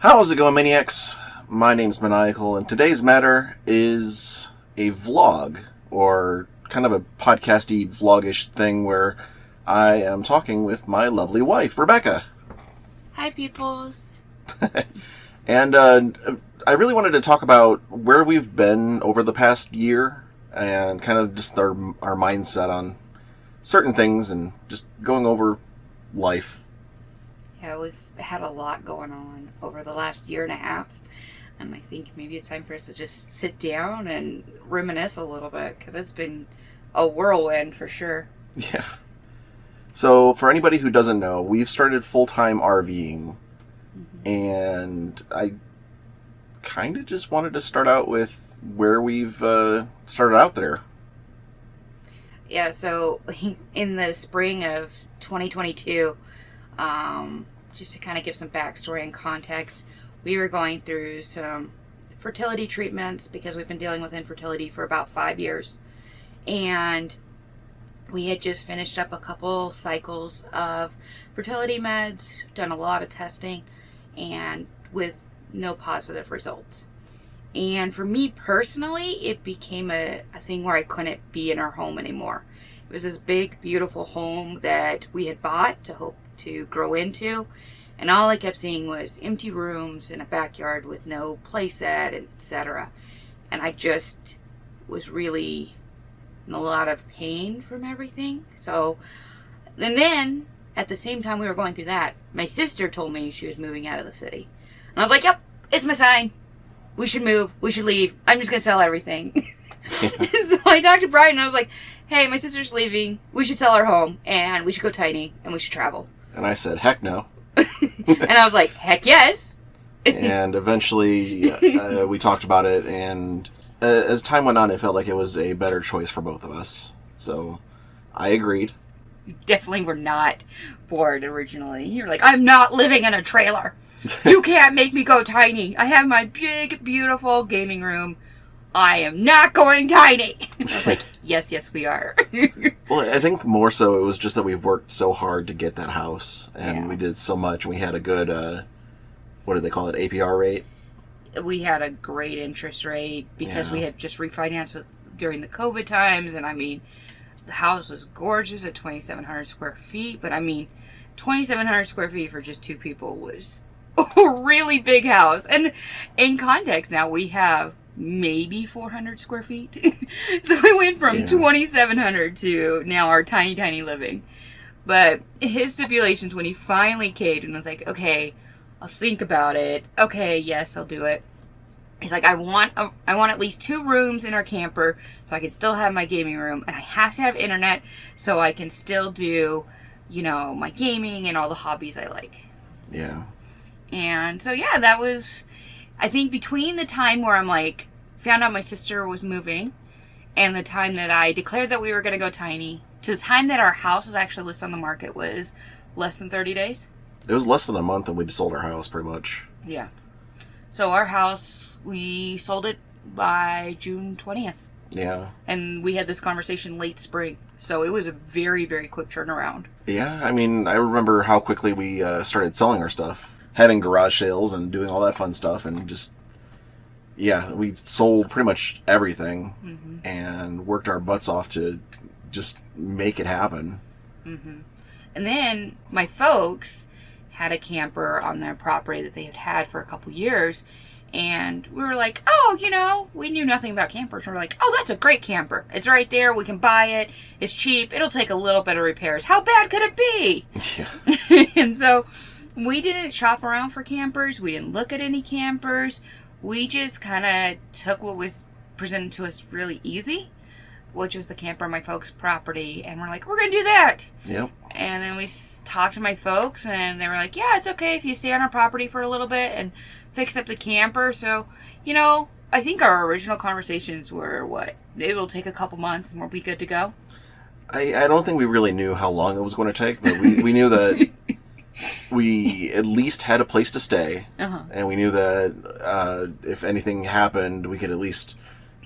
How's it going, Maniacs? My name's Maniacal, and today's matter is a vlog, or kind of a podcasty, vlogish thing where I am talking with my lovely wife, Rebecca. Hi, peoples. And I really wanted to talk about where we've been over the past year, and kind of just our mindset on certain things, and just going over life. Yeah, we've had a lot going on over the last year and a half, and I think maybe it's time for us to just sit down and reminisce a little bit, because it's been a whirlwind for sure. Yeah. So, for anybody who doesn't know, we've started full-time RVing, and I kind of just wanted to start out with where we've started out there. Yeah, so in the spring of 2022, just to kind of give some backstory and context, we were going through some fertility treatments because we've been dealing with infertility for about 5 years. And we had just finished up a couple cycles of fertility meds, done a lot of testing, and with no positive results. And for me personally, it became a thing where I couldn't be in our home anymore. It was this big, beautiful home that we had bought to hope to grow into, and all I kept seeing was empty rooms in a backyard with no play set, and etc. And I just was really in a lot of pain from everything. So, and then at the same time we were going through that, my sister told me she was moving out of the city, and I was like, "Yep, it's my sign. We should move. We should leave. I'm just gonna sell everything." So I talked to Brian, and I was like, "Hey, my sister's leaving. We should sell our home, and we should go tiny, and we should travel." And I said, heck no. And I was like, heck yes. And eventually we talked about it, and as time went on, it felt like it was a better choice for both of us. So I agreed. You definitely were not bored originally. You're like, I'm not living in a trailer. You can't make me go tiny. I have my big, beautiful gaming room. I am not going tiny. I was like, yes, we are. Well, I think more so it was just that we've worked so hard to get that house, and we did so much. We had a good, what do they call it, APR rate? We had a great interest rate because we had just refinanced during the COVID times, and I mean, the house was gorgeous at 2,700 square feet, but I mean, 2,700 square feet for just two people was a really big house. And in context now, we have maybe 400 square feet. So we went from 2,700 to now our tiny living. But his stipulations, when he finally caved and was like, okay, I'll think about it. Okay, yes, I'll do it. He's like, I want at least 2 rooms in our camper so I can still have my gaming room, and I have to have internet so I can still do, my gaming and all the hobbies I like. Yeah. And so, that was, I think, between the time where I'm like, found out my sister was moving and the time that I declared that we were going to go tiny to the time that our house was actually listed on the market was less than 30 days. It was less than a month and we sold our house pretty much. Yeah. So our house, we sold it by June 20th. Yeah. And we had this conversation late spring. So it was a very, very quick turnaround. Yeah, I mean, I remember how quickly we started selling our stuff. Having garage sales and doing all that fun stuff, and just, we sold pretty much everything and worked our butts off to just make it happen. And then my folks had a camper on their property that they had had for a couple years, and we were like, oh, we knew nothing about campers. We were like, oh, that's a great camper. It's right there. We can buy it. It's cheap. It'll take a little bit of repairs. How bad could it be? Yeah. And so we didn't shop around for campers. We didn't look at any campers. We just kind of took what was presented to us really easy, which was the camper on my folks' property. And we're like, we're going to do that. Yep. And then we talked to my folks, and they were like, yeah, it's okay if you stay on our property for a little bit and fix up the camper. So, I think our original conversations were, it'll take a couple months and we'll be good to go. I don't think we really knew how long it was going to take, but we knew that we at least had a place to stay, and we knew that if anything happened, we could at least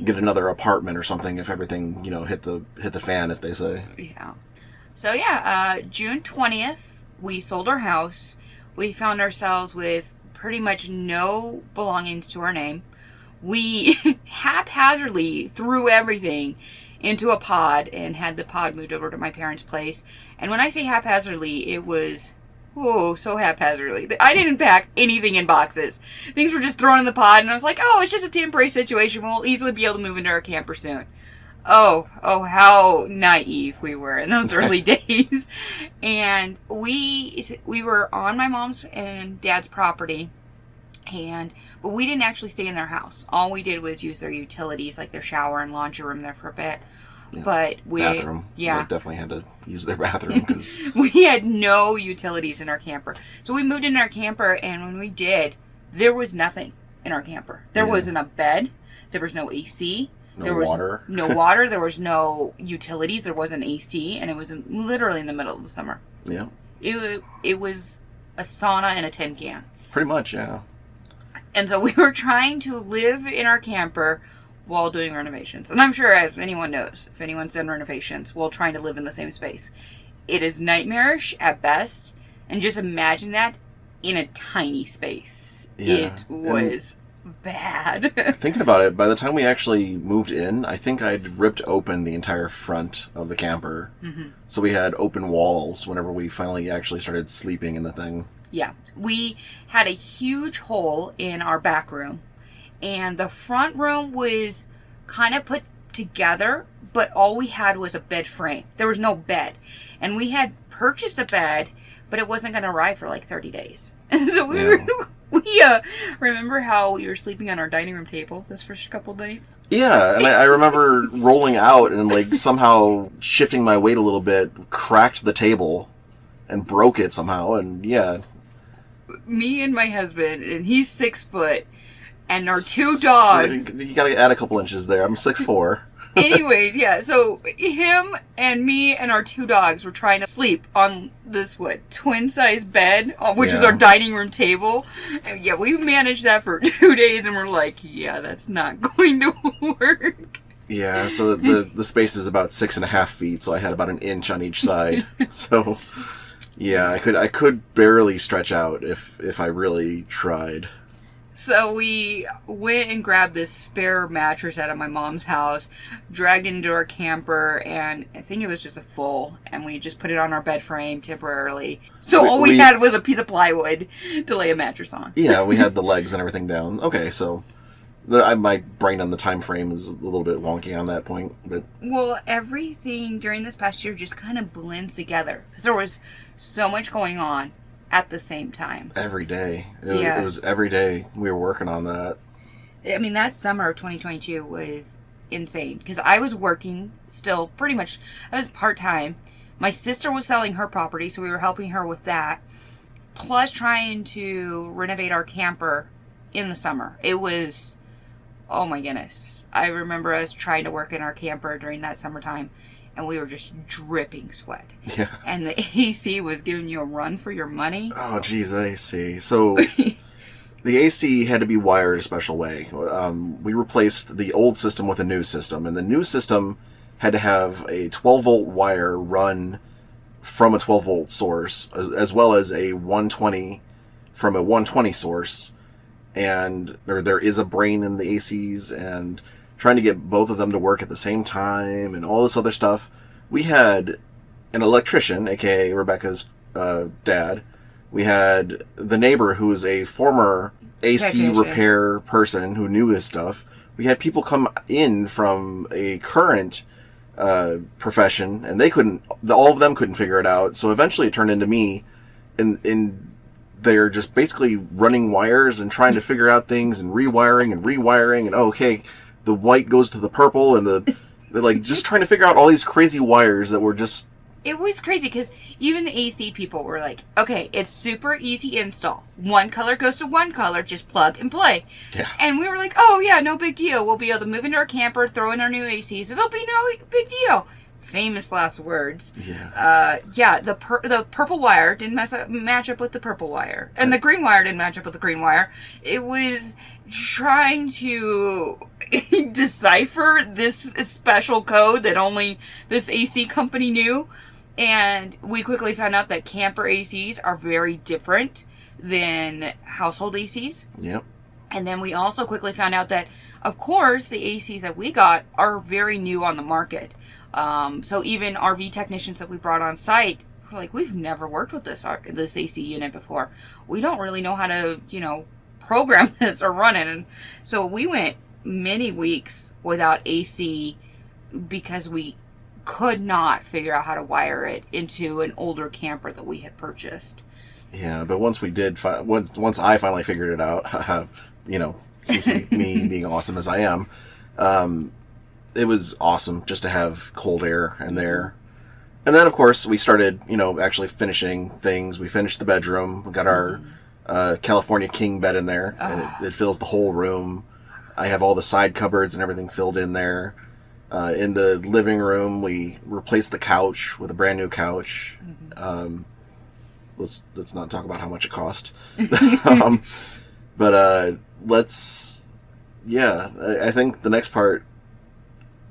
get another apartment or something if everything hit the fan, as they say. Yeah. So June 20th, we sold our house. We found ourselves with pretty much no belongings to our name. We haphazardly threw everything into a pod and had the pod moved over to my parents' place. And when I say haphazardly, it was, so haphazardly. I didn't pack anything in boxes. Things were just thrown in the pod, and I was like, oh, it's just a temporary situation. We'll easily be able to move into our camper soon. Oh, how naive we were in those early days. And we were on my mom's and dad's property, but we didn't actually stay in their house. All we did was use their utilities, like their shower and laundry room there for a bit. Yeah. But bathroom. Yeah. We definitely had to use their bathroom because we had no utilities in our camper. So we moved in our camper, and when we did, there was nothing in our camper. There wasn't a bed. There was no AC. There was water. No water. There was no utilities. There wasn't AC, and it was literally in the middle of the summer. Yeah. It was a sauna in a tin can. Pretty much, yeah. And so we were trying to live in our camper while doing renovations. And I'm sure, as anyone knows, if anyone's done renovations, while trying to live in the same space, it is nightmarish at best. And just imagine that in a tiny space. Yeah. It was bad. Thinking about it, by the time we actually moved in, I think I'd ripped open the entire front of the camper. Mm-hmm. So we had open walls whenever we finally actually started sleeping in the thing. Yeah. We had a huge hole in our back room, and the front room was kind of put together, but all we had was a bed frame. There was no bed. And we had purchased a bed, but it wasn't going to arrive for like 30 days. And so we remember how we were sleeping on our dining room table this first couple nights? Yeah, and I remember rolling out and like somehow shifting my weight a little bit, cracked the table and broke it somehow, and yeah. Me and my husband, and he's 6 foot, and our 2 dogs. You gotta add a couple inches there. I'm 6'4". Anyways, yeah, so him and me and our 2 dogs were trying to sleep on this, twin-size bed, which was our dining room table. And yeah, we managed that for 2 days, and we're like, yeah, that's not going to work. Yeah, so the space is about 6.5 feet, so I had about an inch on each side. So, yeah, I could barely stretch out if I really tried. So we went and grabbed this spare mattress out of my mom's house, dragged it into our camper, and I think it was just a full, and we just put it on our bed frame temporarily. So all we had was a piece of plywood to lay a mattress on. Yeah, we had the legs and everything down. Okay, so my brain on the time frame is a little bit wonky on that point. But well, everything during this past year just kind of blends together, because there was so much going on at the same time. Every day. It was every day we were working on that. I mean, that summer of 2022 was insane, because I was working still pretty much. I was part-time. My sister was selling her property, so we were helping her with that, plus trying to renovate our camper in the summer. It was, oh my goodness. I remember us trying to work in our camper during that summertime, and we were just dripping sweat. Yeah. And the AC was giving you a run for your money. Oh, geez, the AC. So the AC had to be wired a special way. We replaced the old system with a new system, and the new system had to have a 12-volt wire run from a 12-volt source, as well as a 120 from a 120 source. And there is a brain in the ACs, and trying to get both of them to work at the same time and all this other stuff. We had an electrician, aka Rebecca's dad. We had the neighbor who was a former AC repair person who knew his stuff. We had people come in from a current profession, and all of them couldn't figure it out. So eventually it turned into me, and they're just basically running wires and trying to figure out things and rewiring, and okay, the white goes to the purple, and they're like just trying to figure out all these crazy wires that were just... It was crazy, because even the AC people were like, okay, it's super easy install. One color goes to one color, just plug and play. Yeah. And we were like, oh yeah, no big deal. We'll be able to move into our camper, throw in our new ACs. It'll be no big deal. Famous last words. Yeah. The purple wire didn't match up with the purple wire, and the green wire didn't match up with the green wire. It was trying to decipher this special code that only this AC company knew, and we quickly found out that camper ACs are very different than household ACs. Yep. And then we also quickly found out that, of course, the ACs that we got are very new on the market. So even RV technicians that we brought on site were like, we've never worked with this AC unit before. We don't really know how to, program this or run it. And so we went many weeks without AC because we could not figure out how to wire it into an older camper that we had purchased. Yeah, but once we did, once I finally figured it out, me being awesome as I am, it was awesome just to have cold air in there. And then, of course, we started, actually finishing things. We finished the bedroom. We got our California King bed in there. And it fills the whole room. I have all the side cupboards and everything filled in there. In the living room, we replaced the couch with a brand new couch. Let's not talk about how much it cost. But I think the next part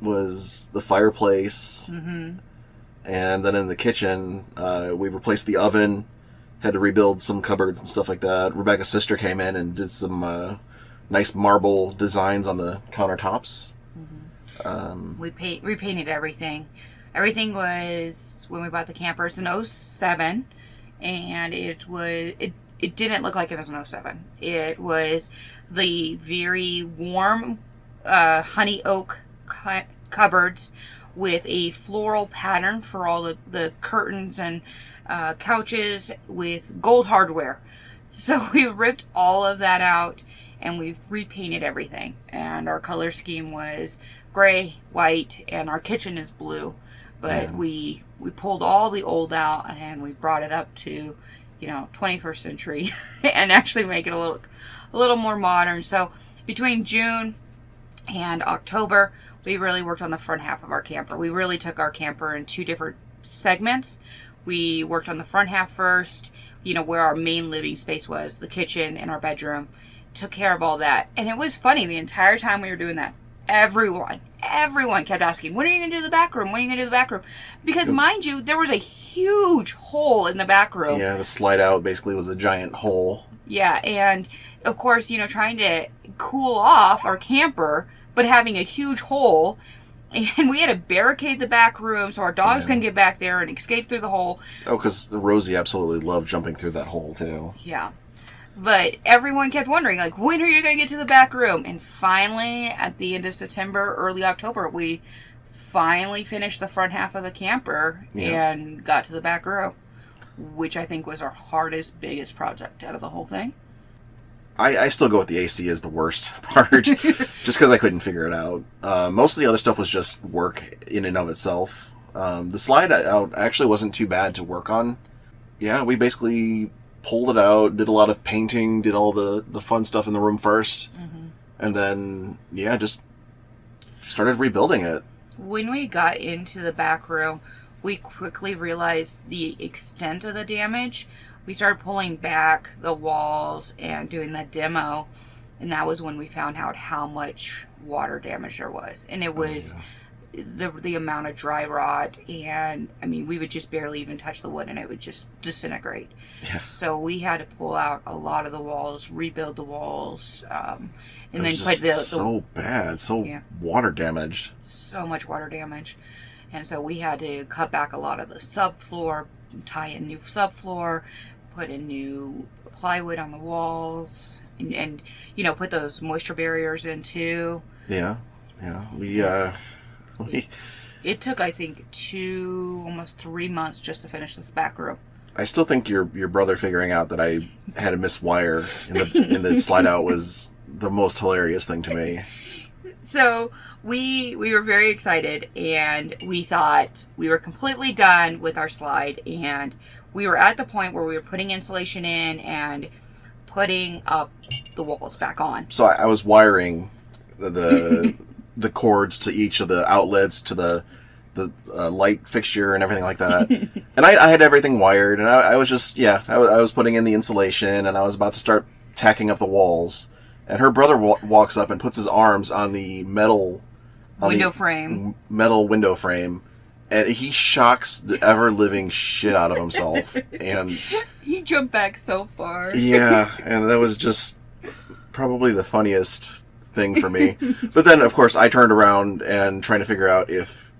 was the fireplace. And then in the kitchen, we replaced the oven, had to rebuild some cupboards and stuff like that. Rebecca's sister came in and did some nice marble designs on the countertops. We repainted everything. Everything was, when we bought the camper, it's an 07, and it didn't look like it was an 07. It was the very warm honey oak cupboards with a floral pattern for all the curtains and couches with gold hardware. So we ripped all of that out and we repainted everything. And our color scheme was gray, white, and our kitchen is blue. But we pulled all the old out and we brought it up to, 21st century and actually make it a little more modern. So between June and October, we really worked on the front half of our camper. We really took our camper in two different segments. We worked on the front half first, where our main living space was, the kitchen and our bedroom. Took care of all that. And it was funny, the entire time we were doing that, everyone kept asking, when are you going to do the back room? When are you going to do the back room? Because mind you, there was a huge hole in the back room. Yeah, the slide out basically was a giant hole. Yeah, and of course, trying to cool off our camper, but having a huge hole. And we had to barricade the back room so our dogs couldn't get back there and escape through the hole. Oh, because Rosie absolutely loved jumping through that hole, too. Yeah. But everyone kept wondering, when are you going to get to the back room? And finally, at the end of September, early October, we finally finished the front half of the camper and got to the back room, which I think was our hardest, biggest project out of the whole thing. I still go with the AC as the worst part, just because I couldn't figure it out. Most of the other stuff was just work in and of itself. The slide out actually wasn't too bad to work on. Yeah, we basically pulled it out, did a lot of painting, did all the fun stuff in the room first, and then, just started rebuilding it. When we got into the back room, we quickly realized the extent of the damage. We started pulling back the walls and doing the demo, and that was when we found out how much water damage there was. And it was the amount of dry rot, and we would just barely even touch the wood and it would just disintegrate. Yeah. So we had to pull out a lot of the walls, rebuild the walls, and then put so bad, water damaged. So much water damage. And so we had to cut back a lot of the subfloor, tie in new subfloor, put in new plywood on the walls, and put those moisture barriers in too. Yeah. It took, I think, almost 3 months just to finish this back room. I still think your brother figuring out that I had a miswire in the slide out was the most hilarious thing to me. So we were very excited, and we thought we were completely done with our slide, and we were at the point where we were putting insulation in and putting up the walls back on. So I was wiring the cords to each of the outlets to the light fixture and everything like that. And I had everything wired, and I was just, I was putting in the insulation, and I was about to start tacking up the walls. And her brother walks up and puts his arms on the metal window frame, And he shocks the ever-living shit out of himself. And he jumped back so far. Yeah, and that was just probably the funniest thing for me. But then, of course, I turned around and trying to figure out if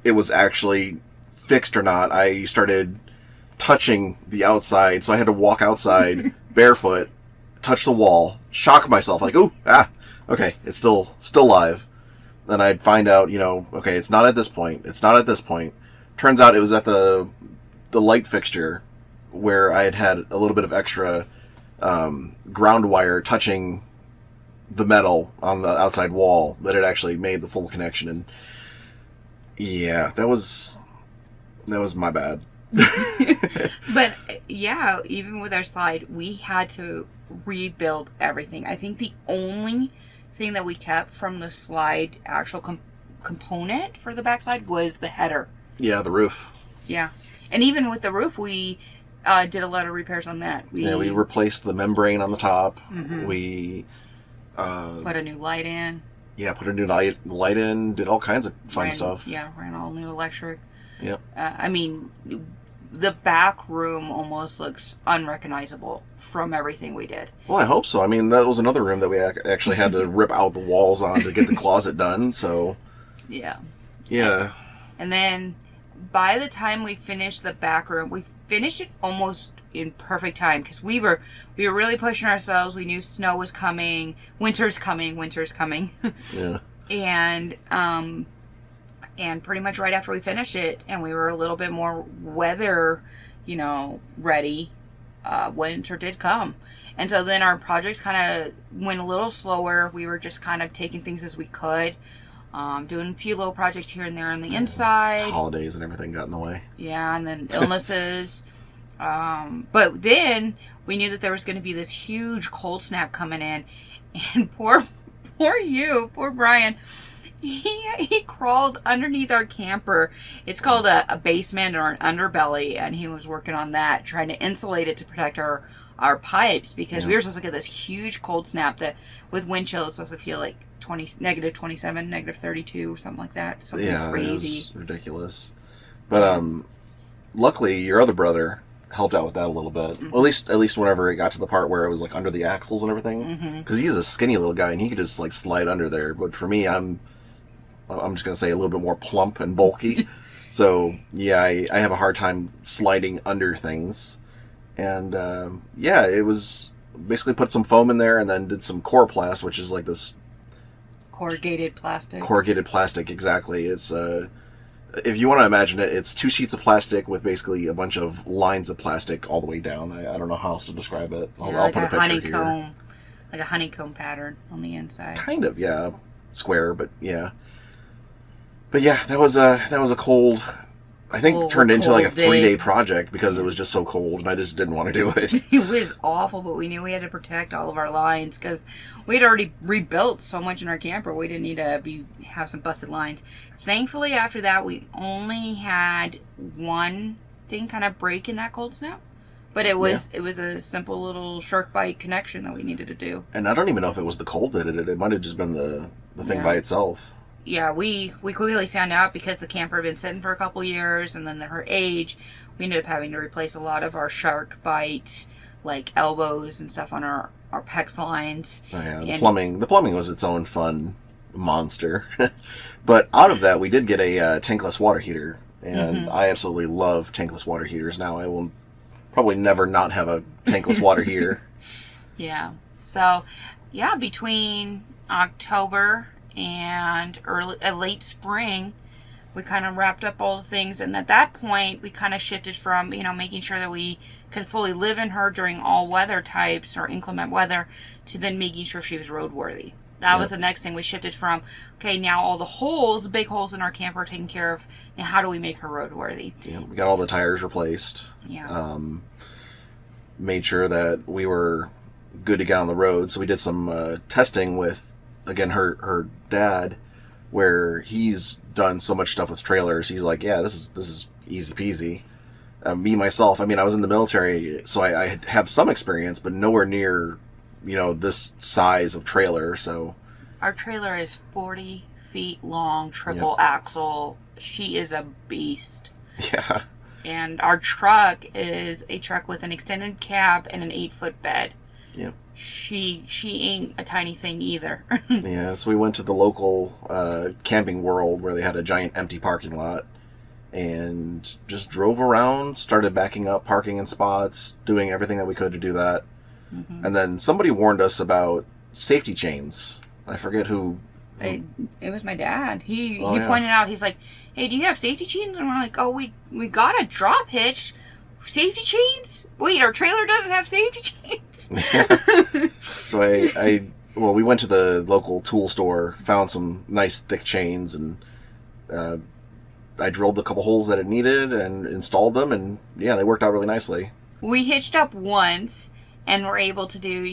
it was actually fixed or not. I started touching the outside, so I had to walk outside barefoot, touch the wall, shock myself, like, ooh, okay, it's still live. Then I'd find out, okay, it's not at this point. It's not at this point. Turns out it was at the light fixture where I had a little bit of extra ground wire touching the metal on the outside wall that had actually made the full connection. And yeah, that was my bad. But yeah, even with our slide, we had to rebuild everything. I think the only thing that we kept from the slide actual component for the backside was the header. Yeah, the roof. Yeah, and even with the roof, we did a lot of repairs on that. We replaced the membrane on the top. Mm-hmm. We put a new light in. Yeah, put a new light in. Did all kinds of fun stuff. Yeah, ran all new electric. Yep. I mean, the back room almost looks unrecognizable from everything we did. Well, I hope so. I mean, that was another room that we actually had to rip out the walls on to get the closet done. So. Yeah. Yeah. And then by the time we finished the back room, we finished it almost in perfect time because we were really pushing ourselves. We knew snow was coming, winter's coming. Yeah. And pretty much right after we finished it, and we were a little bit more weather, ready, winter did come. And so then our projects kind of went a little slower. We were just kind of taking things as we could. Doing a few little projects here and there on the inside. Holidays and everything got in the way. Yeah, and then illnesses. But then we knew that there was going to be this huge cold snap coming in. And poor Brian, he crawled underneath our camper. It's called a basement or an underbelly. And he was working on that, trying to insulate it to protect our pipes. Because we were supposed to get this huge cold snap that with wind chill it's supposed to feel like negative 27, negative 32 or something like that. Something crazy. It was ridiculous. But luckily your other brother helped out with that a little bit. Mm-hmm. Well, at least whenever it got to the part where it was like under the axles and everything. Because he's a skinny little guy and he could just like slide under there. But for me, I'm just going to say a little bit more plump and bulky. So yeah, I have a hard time sliding under things. And it was basically put some foam in there and then did some Coroplast, which is like this corrugated plastic. Corrugated plastic, exactly. It's if you want to imagine it, it's 2 sheets of plastic with basically a bunch of lines of plastic all the way down. I don't know how else to describe it. I'll put a picture here. Like a honeycomb pattern on the inside. Kind of, yeah. Square, but yeah. But yeah, that was a cold. I think turned into like a 3-day project because it was just so cold and I just didn't want to do it. It was awful, but we knew we had to protect all of our lines because we'd already rebuilt so much in our camper. We didn't need to have some busted lines. Thankfully, after that, we only had one thing kind of break in that cold snap. But it was a simple little shark bite connection that we needed to do. And I don't even know if it was the cold that did it. It might have just been the thing by itself. Yeah, we quickly found out because the camper had been sitting for a couple years and then her age, we ended up having to replace a lot of our shark bite, like elbows and stuff on our PEX lines. Oh yeah, the plumbing was its own fun monster. But out of that, we did get a tankless water heater. And I absolutely love tankless water heaters now. I will probably never not have a tankless water heater. Yeah. So, yeah, between October and late spring, we kind of wrapped up all the things, and at that point we kind of shifted from making sure that we could fully live in her during all weather types or inclement weather to then making sure she was roadworthy. That was the next thing. We shifted from, okay, now all the big holes in our camper are taken care of. Now how do we make her roadworthy? Yeah, we got all the tires replaced. Yeah. Made sure that we were good to get on the road. So we did some testing with, again, her dad, where he's done so much stuff with trailers. He's like, yeah, this is easy peasy. Me, myself, I mean, I was in the military, so I have some experience, but nowhere near, this size of trailer, so. Our trailer is 40 feet long, triple axle. She is a beast. Yeah. And our truck is a truck with an extended cab and an 8-foot bed. Yep. She ain't a tiny thing either. Yeah, so we went to the local Camping World where they had a giant empty parking lot and just drove around, started backing up, parking in spots, doing everything that we could to do that. Mm-hmm. And then somebody warned us about safety chains. I forget who. It was my dad. He pointed out, he's like, hey, do you have safety chains? And we're like, oh, we got a drop hitch. Safety chains? Wait, our trailer doesn't have safety chains? Yeah. So we went to the local tool store, found some nice thick chains, and I drilled a couple holes that it needed and installed them, and yeah, they worked out really nicely. We hitched up once and were able to do,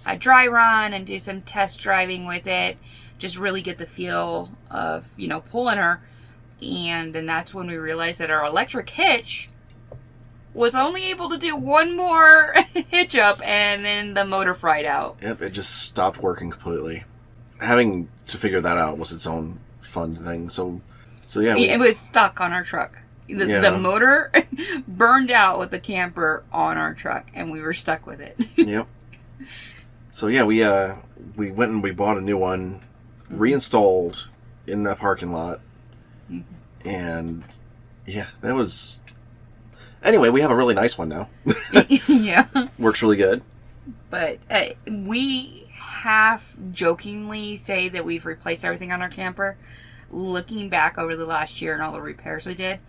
a dry run and do some test driving with it, just really get the feel of, pulling her. And then that's when we realized that our electric hitch was only able to do one more hitch up, and then the motor fried out. Yep, it just stopped working completely. Having to figure that out was its own fun thing. So yeah. It was stuck on our truck. The motor burned out with the camper on our truck, and we were stuck with it. Yep. So yeah, we went and we bought a new one, reinstalled in that parking lot, and yeah, that was. Anyway, we have a really nice one now. Yeah. Works really good. But we half jokingly say that we've replaced everything on our camper. Looking back over the last year and all the repairs we did,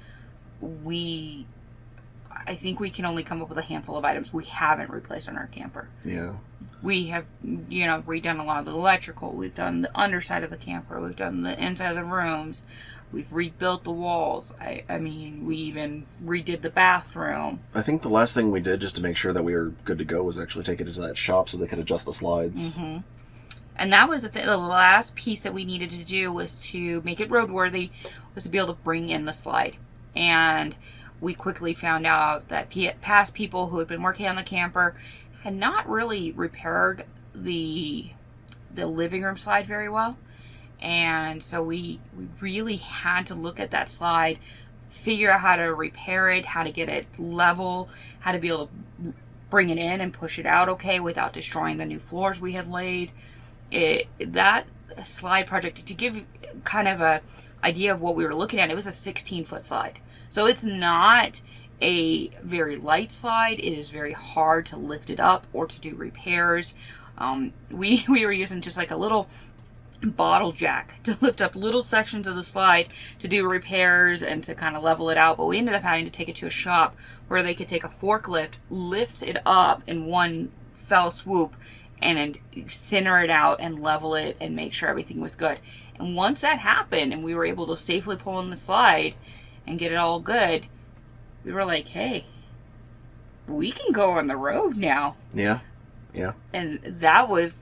I think we can only come up with a handful of items we haven't replaced on our camper. Yeah. We have, redone a lot of the electrical. We've done the underside of the camper. We've done the inside of the rooms. We've rebuilt the walls. I mean, we even redid the bathroom. I think the last thing we did just to make sure that we were good to go was actually take it to that shop so they could adjust the slides. Mm-hmm. And that was the last piece that we needed to do was to make it roadworthy, was to be able to bring in the slide. And we quickly found out that past people who had been working on the camper had not really repaired the living room slide very well. And so we really had to look at that slide, figure out how to repair it, how to get it level, how to be able to bring it in and push it out okay without destroying the new floors we had laid. That slide project, to give kind of a idea of what we were looking at, it was a 16-foot slide. So it's not a very light slide. It is very hard to lift it up or to do repairs. We were using just like a little bottle jack to lift up little sections of the slide to do repairs and to kind of level it out, but we ended up having to take it to a shop where they could take a forklift, lift it up in one fell swoop, and center it out and level it and make sure everything was good. And once that happened and we were able to safely pull in the slide and get it all good, we were like, hey, we can go on the road now. Yeah. And that was,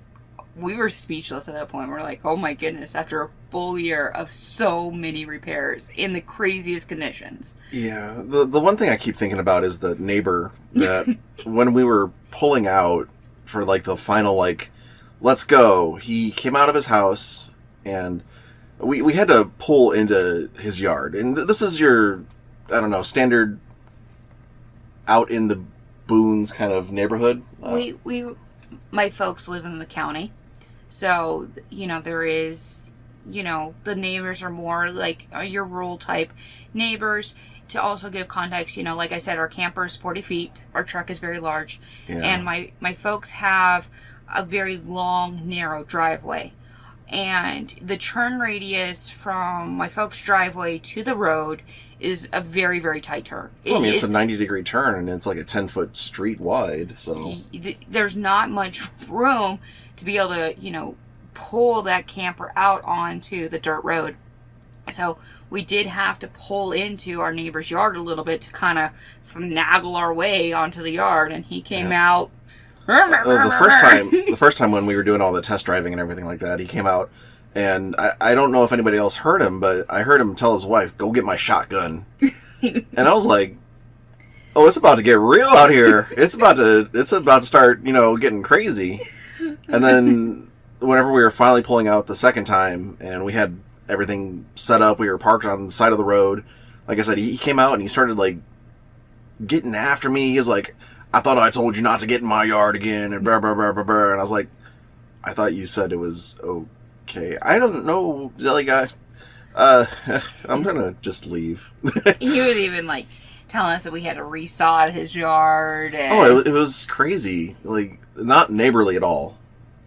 we were speechless at that point. We're like, oh my goodness, after a full year of so many repairs in the craziest conditions. Yeah. The one thing I keep thinking about is the neighbor that when we were pulling out for like the final, like, let's go, he came out of his house and we had to pull into his yard. And this is your, I don't know, standard out in the boons kind of neighborhood. My folks live in the county. So, there is, the neighbors are more like your rural type neighbors. To also give context, like I said, our camper is 40 feet. Our truck is very large. Yeah. And my folks have a very long, narrow driveway. And the turn radius from my folks' driveway to the road is a very, very tight turn. It's a 90-degree turn, and it's like a 10-foot street wide. So there's not much room to be able to, pull that camper out onto the dirt road. So we did have to pull into our neighbor's yard a little bit to kind of finagle our way onto the yard, and he came out. The first time when we were doing all the test driving and everything like that, he came out, and I don't know if anybody else heard him, but I heard him tell his wife, "Go get my shotgun." And I was like, "Oh, it's about to get real out here. It's about to start, getting crazy." And then whenever we were finally pulling out the second time, and we had everything set up. We were parked on the side of the road. Like I said, he came out and he started like getting after me. He was like, I thought I told you not to get in my yard again, and blah, blah, blah, blah, blah. And I was like, I thought you said it was okay. I don't know, Jelly Guy. I'm gonna just leave. He was even like telling us that we had to resod his yard. And... Oh, it was crazy. Like, not neighborly at all.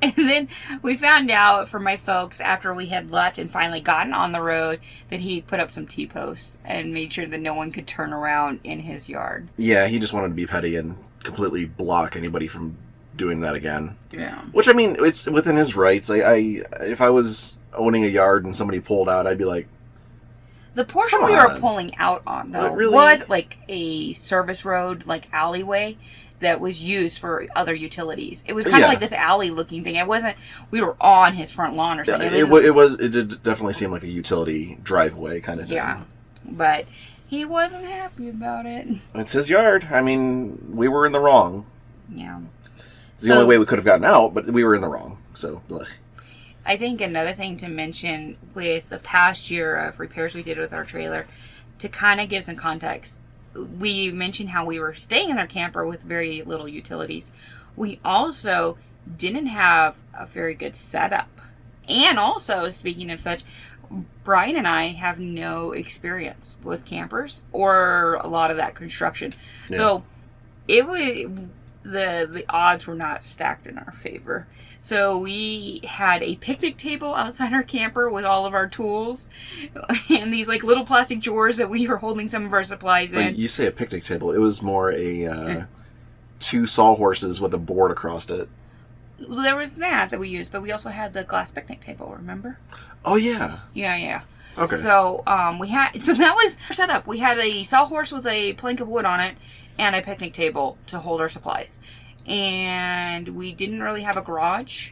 And then we found out from my folks after we had left and finally gotten on the road that he put up some T-posts and made sure that no one could turn around in his yard. Yeah, he just wanted to be petty and completely block anybody from doing that again. Yeah. Which, I mean, it's within his rights. If I was owning a yard and somebody pulled out, I'd be like, the portion we were pulling out on, though, really? was like a service road, like alleyway that was used for other utilities. It was kind of like this alley-looking thing. It wasn't, we were on his front lawn or something. It did definitely seem like a utility driveway kind of thing. Yeah, but he wasn't happy about it. It's his yard. I mean, we were in the wrong. Yeah. It's the only way we could have gotten out, but we were in the wrong. So, blech. I think another thing to mention with the past year of repairs we did with our trailer, to kind of give some context, we mentioned how we were staying in our camper with very little utilities. We also didn't have a very good setup. And also, speaking of such, Brian and I have no experience with campers or a lot of that construction. Yeah. So it was the odds were not stacked in our favor. So we had a picnic table outside our camper with all of our tools and these like little plastic drawers that we were holding some of our supplies in. You say a picnic table. It was more a 2 sawhorses with a board across it. There was that we used, but we also had the glass picnic table, remember? Oh, yeah. Yeah. Okay. So that was our setup. We had a sawhorse with a plank of wood on it and a picnic table to hold our supplies. And we didn't really have a garage.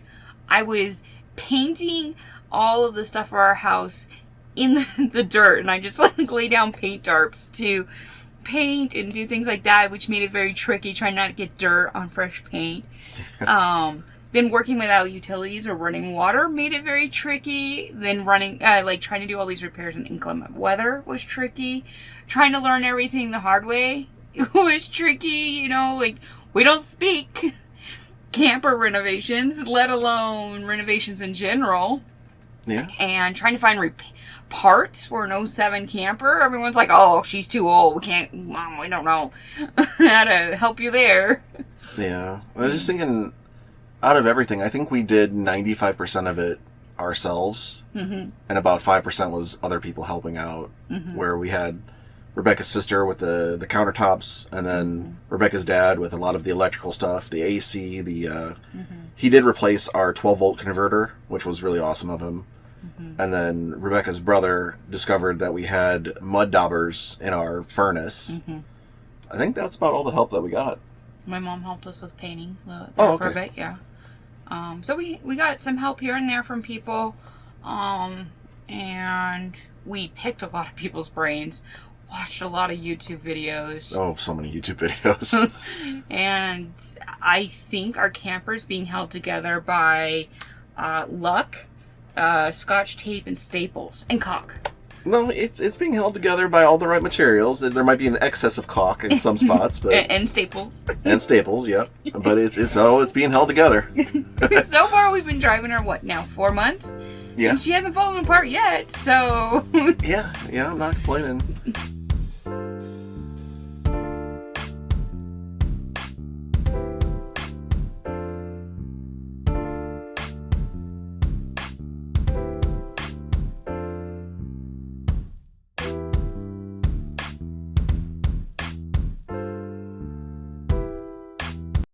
I was painting all of the stuff for our house in the dirt, and I just like lay down paint darts to paint and do things like that, which made it very tricky, trying not to get dirt on fresh paint. Then working without utilities or running water made it very tricky. Then running, trying to do all these repairs in inclement weather was tricky. Trying to learn everything the hard way was tricky, we don't speak camper renovations, let alone renovations in general. Yeah. And trying to find parts for an 07 camper. Everyone's like, oh, she's too old. We don't know how to help you there. Yeah. I was just thinking, out of everything, I think we did 95% of it ourselves. Mm-hmm. And about 5% was other people helping out. Mm-hmm. Where we had Rebecca's sister with the countertops, and then Rebecca's dad with a lot of the electrical stuff, the AC, he did replace our 12-volt converter, which was really awesome of him. Mm-hmm. And then Rebecca's brother discovered that we had mud daubers in our furnace. Mm-hmm. I think that's about all the help that we got. My mom helped us with painting for a bit, yeah. So we got some help here and there from people, and we picked a lot of people's brains. Watched a lot of YouTube videos. Oh, so many YouTube videos. And I think our camper's being held together by luck, Scotch tape, and staples, and caulk. No, it's being held together by all the right materials. There might be an excess of caulk in some spots, but and staples. And staples, yeah. But it's being held together. So far, we've been driving her 4 months? Yeah. And she hasn't fallen apart yet, so... Yeah, I'm not complaining.